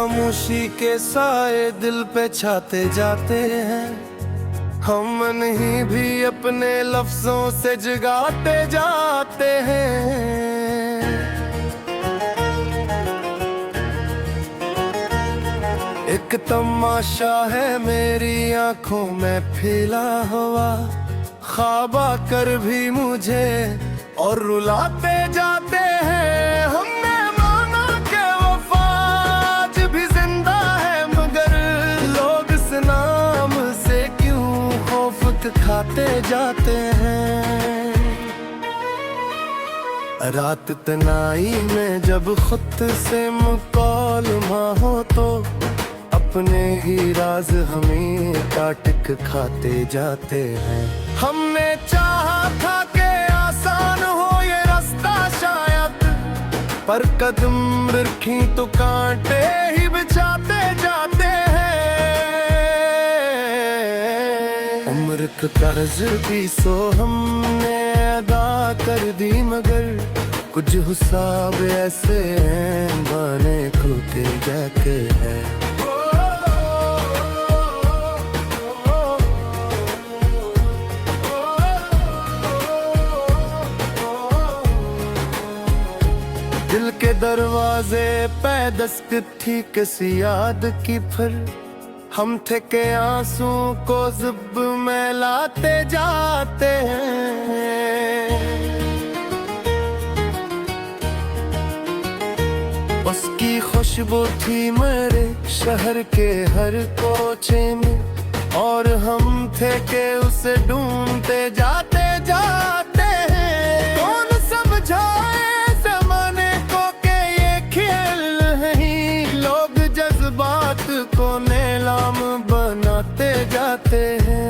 खामोशी के साए दिल पे छाते जाते हैं, हम नहीं भी अपने लफ्जों से जगाते जाते हैं। एक तमाशा है मेरी आंखों में फैला हुआ, ख्वाब आकर भी मुझे और रुलाते जाते हैं। हमने माना कि वफा आज भी जिंदा है, मगर लोग इस नाम से क्यों खौफ खाते जाते हैं। रात तनाई में जब खुद से मुकालमा हो तो अपने ही राज हमें काटक खाते जाते हैं। हमने चाहा था कि आसान हो ये रास्ता शायद, पर कदम रखी तो कांटे ही बिछाते जाते हैं। उम्र का कर्ज भी सो हमने अदा कर दी, मगर कुछ हिसाब ऐसे हैं माने खोते जाके हैं। दिल के दरवाजे पे दस्तक थी किसी याद की, फिर हम थे के आंसू को ज़ुब में लाते जाते हैं। उसकी खुशबू थी मेरे शहर के हर कोचे में, और हम थे के उसे ढूंढते जाते जाते हैं। कौन समझाए ज़माने को के ये खेल नहीं, लोग जज्बात को नीलाम बनाते जाते हैं।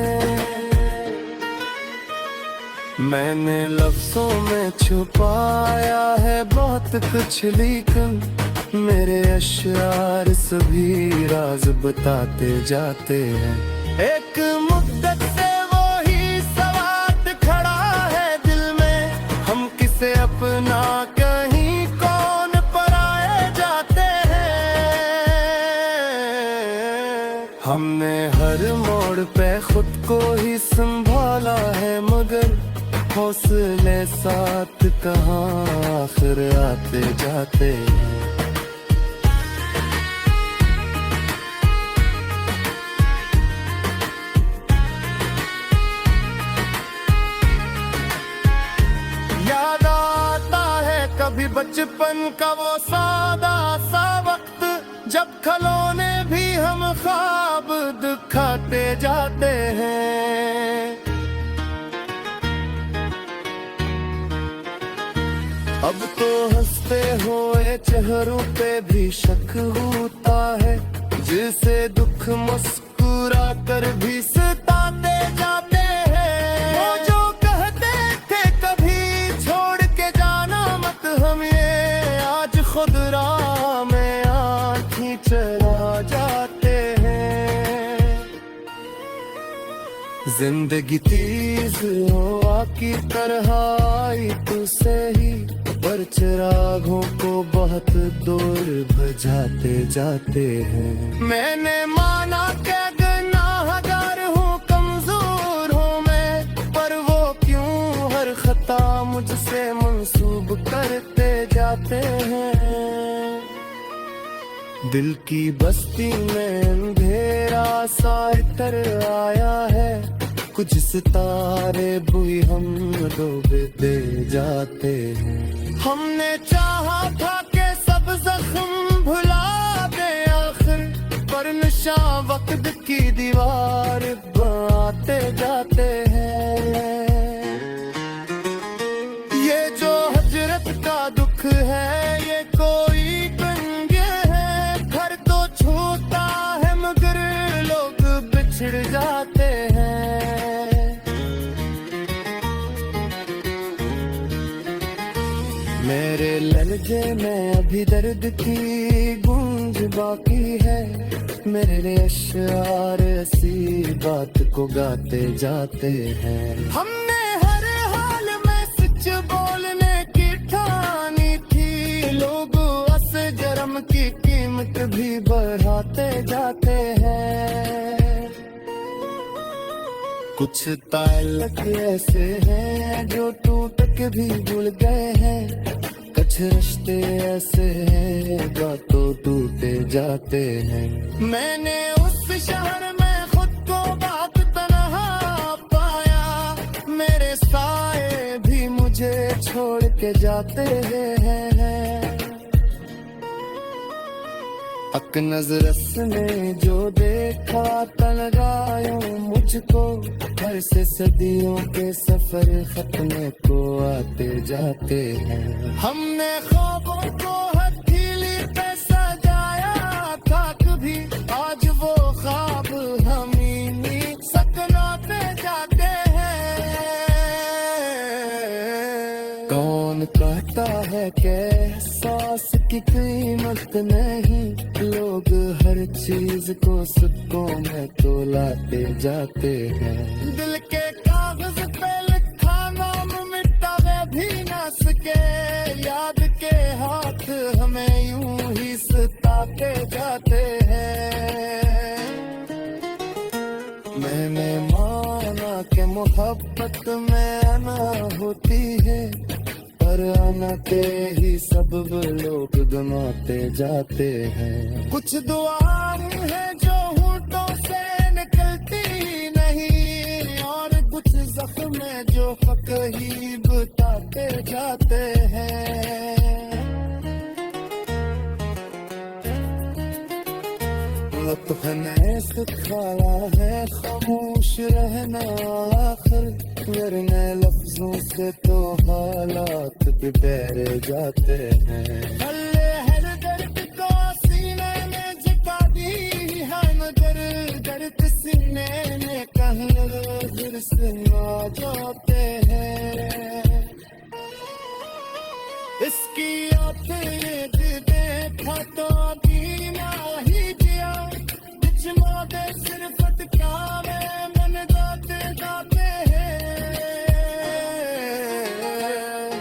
मैंने लफ्जों में छुपाया है बहुत कुछ, लेकिन मेरे अशआर सभी राज बताते जाते हैं। एक मुद्दत से वो ही सवाल खड़ा है दिल में, हम किसे अपना कहीं कौन पराए जाते हैं। हमने हर मोड़ पे खुद को ही संभाला है, मगर हौसले साथ कहाँ आखिर आते जाते हैं। याद आता है कभी बचपन का वो सादा सा वक्त, जब खिलौने भी हम ख्वाब दिखाते जाते हैं। अब तो हंसते हुए चेहरों पे भी शक होता है, जिसे दुख मुस्कुरा कर भी सताते जाते हैं। वो जो कहते थे कभी छोड़ के जाना मत हमें, आज खुद राह में आँखें चला जाते हैं। जिंदगी तेज हवा की तरह आई तुझसे ही, पर चिरागों को बहुत दूर भजाते जाते हैं। मैंने माना कि गुनाहगार हूँ, कमजोर हूँ मैं, पर वो क्यों हर खता मुझसे मंसूब करते जाते हैं। दिल की बस्ती में अंधेरा सा इतर आया है, कुछ सितारे भी हम डूबते जाते हैं। हमने चाहा था कि सब जख्म भुला दे आखिर, पर नशा वक्त की दीवार बनाते जाते हैं। ये जो हजरत का दुख है ये कोई गंगे है, घर तो छूता है मगर लोग बिछड़ जाते हैं। मेरे लहजे में अभी दर्द की गूंज बाकी है, मेरे अशआर ऐसी बात को गाते जाते हैं। हमने हर हाल में सच बोलने की ठानी थी, लोग असजरम की कीमत भी बढ़ कुछ ताल्लुक ऐसे हैं जो टूट के भी जुड़ गए हैं, कुछ रिश्ते ऐसे हैं जो तो टूटे जाते हैं। मैंने उस शहर में खुद को बात तन्हा पाया, मेरे साए भी मुझे छोड़ के जाते हैं। अक नजरस ने जो देखा तलगायों मुझको, घर से सदियों के सफर खत्म को आते जाते हैं। हमने ख्वाबों को हथेली पे सजाया था कभी, आज वो ख्वाब हमी सपनाते जाते हैं। कौन कहता है कि एहसास की कीमत नहीं, लोग हर चीज को सिक्कों में तोलाते जाते हैं। दिल के कागज पे लिखा नाम मिटावे भी ना सके, याद के हाथ हमें यूं ही सताते जाते हैं। मैंने माना कि मोहब्बत में आना होती है, पर आना के ही सबब लोग गंवाते जाते हैं। कुछ दुआएं हैं जो होठों से निकलती नहीं, और कुछ जख्म है जो फक ही बताते जाते हैं। अपने सिखाया है खामोश रहना आखिर, वरना लफ्जों से तो हालात बिगड़ जाते हैं। हल्ले हर दर्द को सीने में झुका दी है, मगर दर्द सीने में कहीं फिर से आ जाते हैं। इसकी आखिर देखा तो दीना ही जिया, दे सिर्फ क्या मन गाते गाते हैं।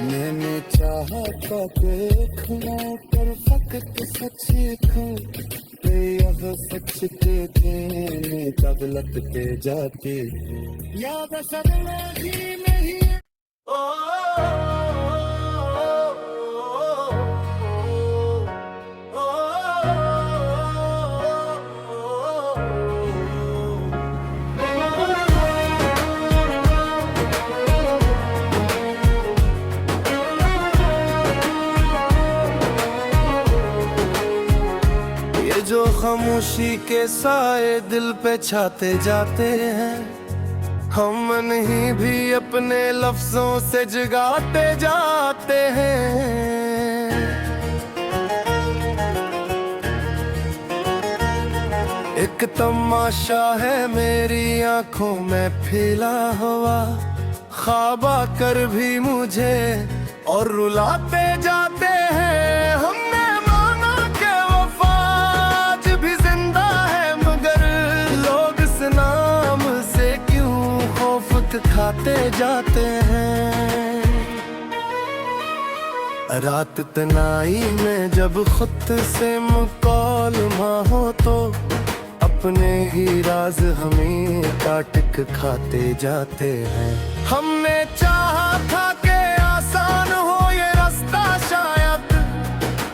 मैंने चाहा था देखना पर फकत सच खो, यह सच के देने का गलत पे जाते याद सदमे जी नहीं। जो खामोशी के साए दिल पे छाते जाते हैं, हम मन ही भी अपने लफ्जों से जगाते जाते हैं। एक तमाशा है मेरी आंखों में फैला हुआ, ख्वाब आकर भी मुझे और रुलाते जाते हैं। हमने माना के वफा आज भी जिंदा है, मगर लोग इस नाम से क्यों खौफ खाते जाते हैं। रात तनाई में जब खुद से मुकालमा हो तो अपने ही राज हमें काट खाते जाते हैं। हमने चाहा था कि आसान हो ये रास्ता शायद,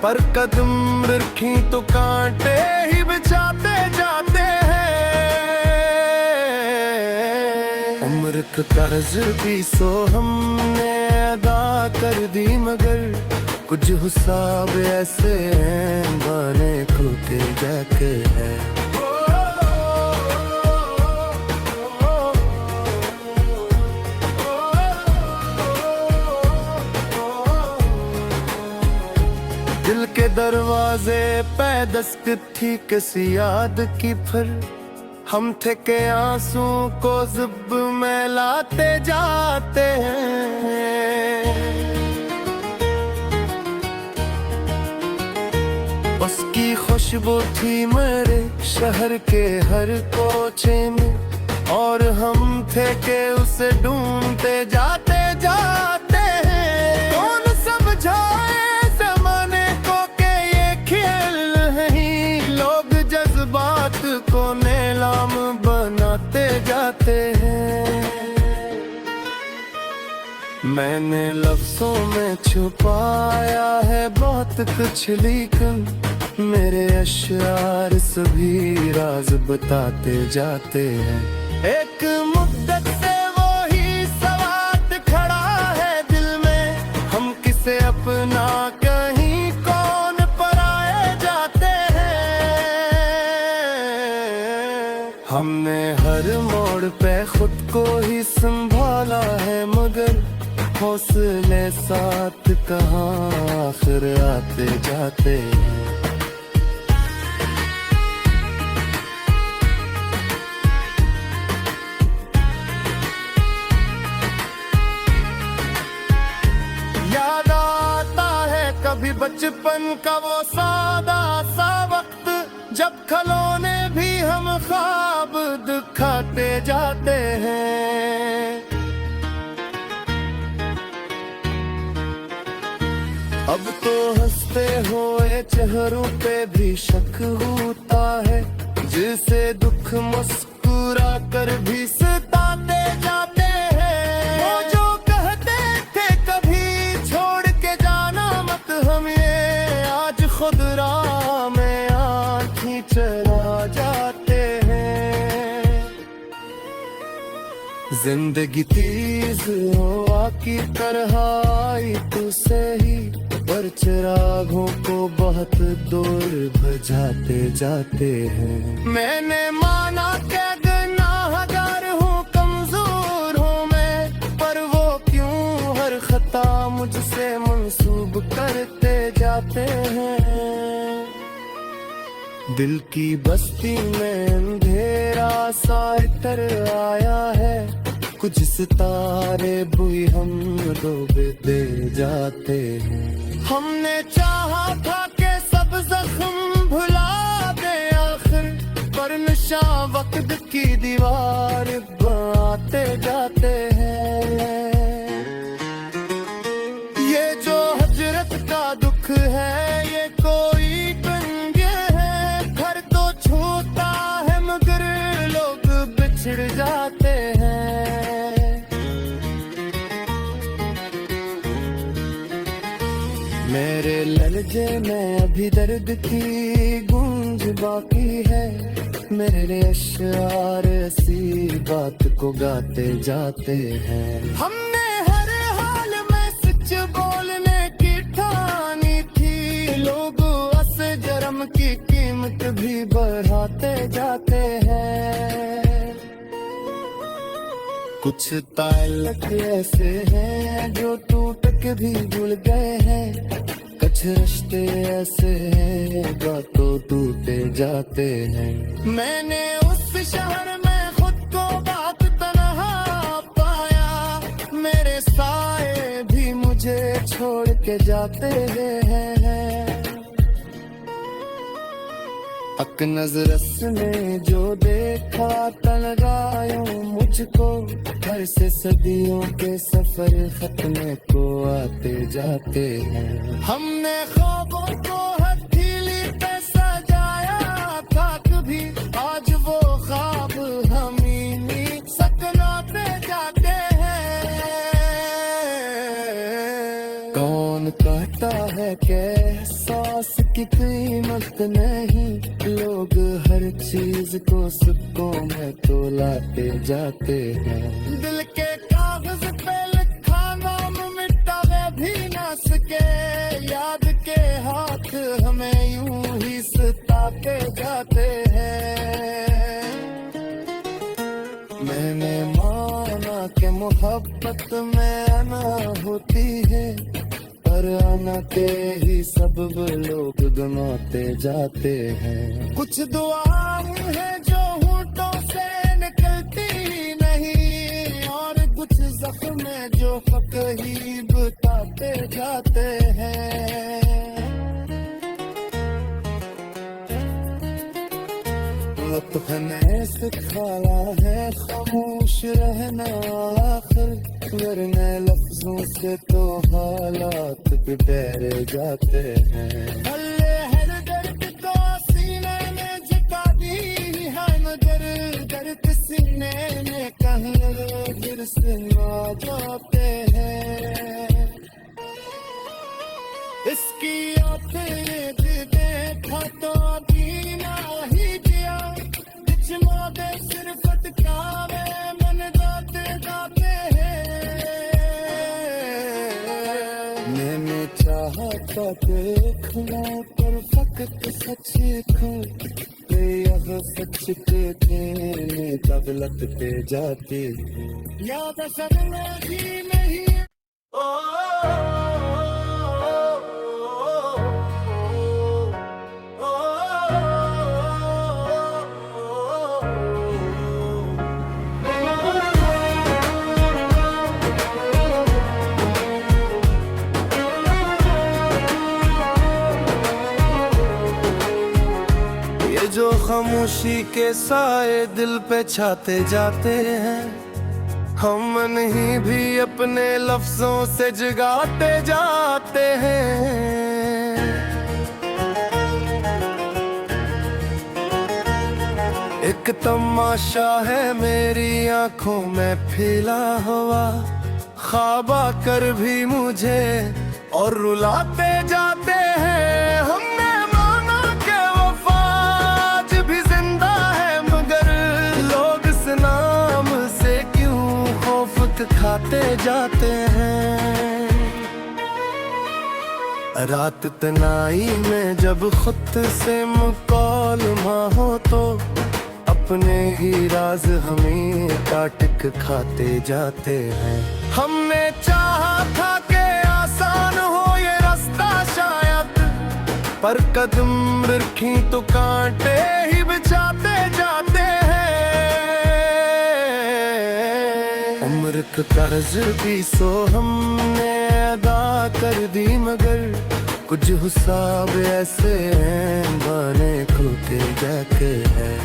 पर कदम रखी तो कांटे ही बिछाते जाते हैं। उम्र का कर्ज भी सो हमने अदा कर दी, मगर कुछ हिसाब ऐसे हैं माने खोते जाके हैं। दिल के दरवाजे पे दस्तक थी किसी याद की, फिर हम थे के आंसू को ज़िब में लाते जाते हैं। उसकी खुशबू थी मेरे शहर के हर कोचे में, और हम थे के उसे ढूंढते जाते जाते हैं। कौन समझाए ज़माने को के ये खेल नहीं, लोग जज्बात को नीलाम बनाते जाते हैं। मैंने लफ्जों में छुपाया है बहुत कुछ, लेकिन मेरे अशआर सभी राज बताते जाते हैं। एक मुद्दत से वो ही सवाल खड़ा है दिल में, हम किसे अपना कहीं कौन पराए जाते हैं। हमने हर मोड़ पे खुद को ही संभाला है, मगर हौसले साथ कहाँ आखिर आते जाते हैं। याद आता है कभी बचपन का वो सादा सा वक्त, जब खिलौने भी हम ख्वाब दिखाते जाते हैं। अब तो हंसते हुए चेहरों पे भी शक होता है, जिसे दुख मुस्कुरा कर भी सताते जाते हैं। वो जो कहते थे कभी छोड़ के जाना मत हमें, आज खुद राह में आँखें चला जाते हैं। जिंदगी तेज हवा की तरह आई तुझसे ही, पर चिरागों को बहुत दूर भजाते जाते हैं। मैंने माना क्या गुनाहगार हूँ, कमजोर हूँ मैं, पर वो क्यों हर खता मुझसे मंसूब करते जाते हैं। दिल की बस्ती में अंधेरा सा इतर आया है, कुछ सितारे बुई हम डूबते जाते हैं। हमने चाहा था कि सब जख्म भुला दे आखिर, पर नशा वक्त की दीवार बनाते जाते हैं। ये जो हजरत का दुख है ये कोई पंगे है, घर तो छूता है मगर लोग बिछड़ जाते हैं। मेरे लहजे में अभी दर्द की गूंज बाकी है, मेरे अशआर ऐसी बात को गाते जाते हैं। हमने हर हाल में सच बोलने की ठानी थी, लोग अस जरम की कीमत भी बढ़ाते जाते हैं। कुछ ताल्लुक ऐसे हैं जो टूट के भी जुड़ गए हैं, कुछ रिश्ते ऐसे हैं बातों टूटे जाते हैं। मैंने उस शहर में खुद को बात तन्हा पाया, मेरे साए भी मुझे छोड़ के जाते हैं। अक नजरस ने जो देखा तलगायों मुझको, घर से सदियों के सफर खत्मे को आते जाते हैं। हमने ख्वाबों को हथेली पे सजाया था कभी, आज वो ख्वाब हम ही सकलाते जाते हैं। कौन कहता है कि एहसास की कीमत नहीं, लोग हर चीज को सुक्कों में तोलाते जाते हैं। दिल के कागज पे लिखा नाम मिटावे भी ना सके, याद के हाथ हमें यूं ही सताते जाते हैं। मैंने माना कि मोहब्बत में आना होती है, पर आना के ही सब लोग गंवाते जाते हैं। कुछ दुआएं हैं जो होठों से निकलती नहीं, और कुछ जख्म है जो फक ही बताते जाते हैं। अपने सिखाया है खामोश रहना आखिर, वरना लफ्जों से तो हालात बिगड़ जाते हैं। हल्ले हर दर्द को सीने में झुका दी है, मगर दर्द सीने में कहीं गिर से आ जाते हैं। आता देखना परफेक्ट सच को यह सच के थे तब लगते जाते याद असल में ही नहीं जो खामोशी के साए दिल पे छाते जाते हैं हम मन ही भी अपने लफ्जों से जगाते जाते हैं। एक तमाशा है मेरी आंखों में फैला हुआ ख्वाब आकर भी मुझे और रुलाते जाते हैं। हमने माना के वफा आज भी जिंदा है मगर लोग इस नाम से क्यों खौफ खाते जाते हैं। रात तनाई में जब खुद से मुकालमा हो तो अपने ही राज हमें काटक खाते जाते हैं। हमने चाहा था कि आसान हो ये रास्ता शायद पर कदम रखी तो कांटे ही बिछाते जाते हैं। उम्र का कर्ज भी सो हमने अदा कर दी मगर कुछ हिसाब ऐसे हैं बने खोते जाके हैं।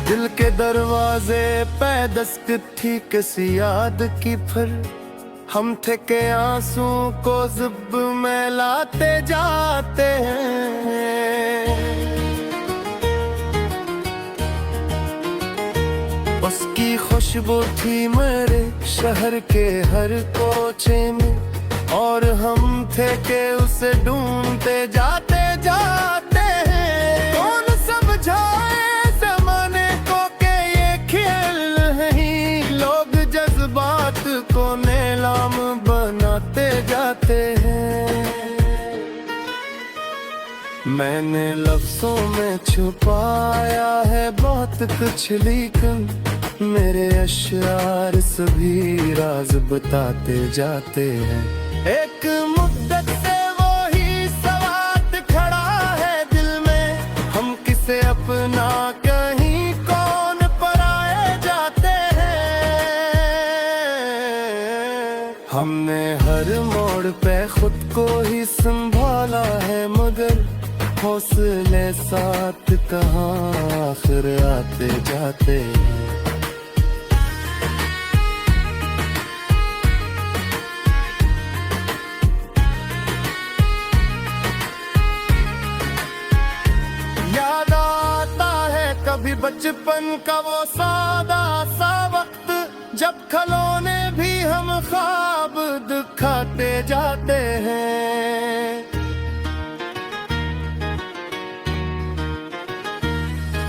दिल के दरवाजे पे दस्तक थी किसी याद की फिर हम थे के आंसू को ज़िब में लाते जाते हैं। उसकी खुशबू थी मेरे शहर के हर कोचे में और हम थे के उसे ढूंढते जाते जाते हैं। कौन समझाए ज़माने को के ये खेल नहीं लोग जज्बात को नीलाम बनाते जाते हैं। मैंने लफ्जों में छुपाया है बहुत कुछ लेकिन मेरे अशआर सभी राज बताते जाते हैं। एक मुद्दत से वो ही सवाल खड़ा है दिल में हम किसे अपना कहीं कौन पराए जाते हैं। हमने हर मोड़ पे खुद को ही संभाला है मगर हौसले साथ कहाँ आखिर आते जाते हैं। याद आता है कभी बचपन का वो सादा सा वक्त जब खिलौने भी हम ख्वाब दिखाते जाते हैं।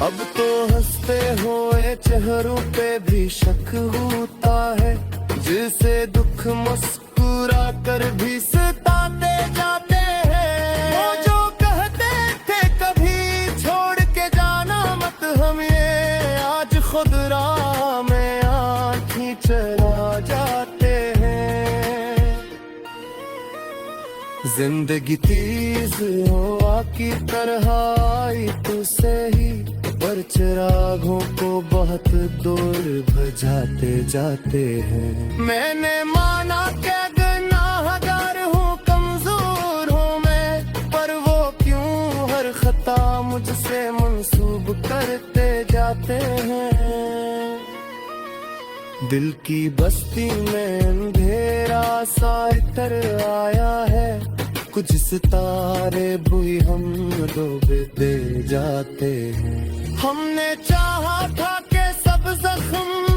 अब तो हंसते हुए चेहरों पे भी शक होता है जिसे दुख मुस्कुरा कर भी सताते जाते हैं। वो जो कहते थे कभी छोड़ के जाना मत हमें आज खुद राह में आँखी चला जाते हैं। जिंदगी तेज हवा की तरह आई तुझसे ही पर चिरागों को बहुत दूर भजाते जाते हैं। मैंने माना क्या गुनाहगार हूँ कमजोर हूँ मैं पर वो क्यों हर खता मुझसे मंसूब करते जाते हैं। दिल की बस्ती में अंधेरा सा इतर आया है कुछ सितारे बुई हम डूबते जाते हैं। हमने चाहा था कि सब जख्म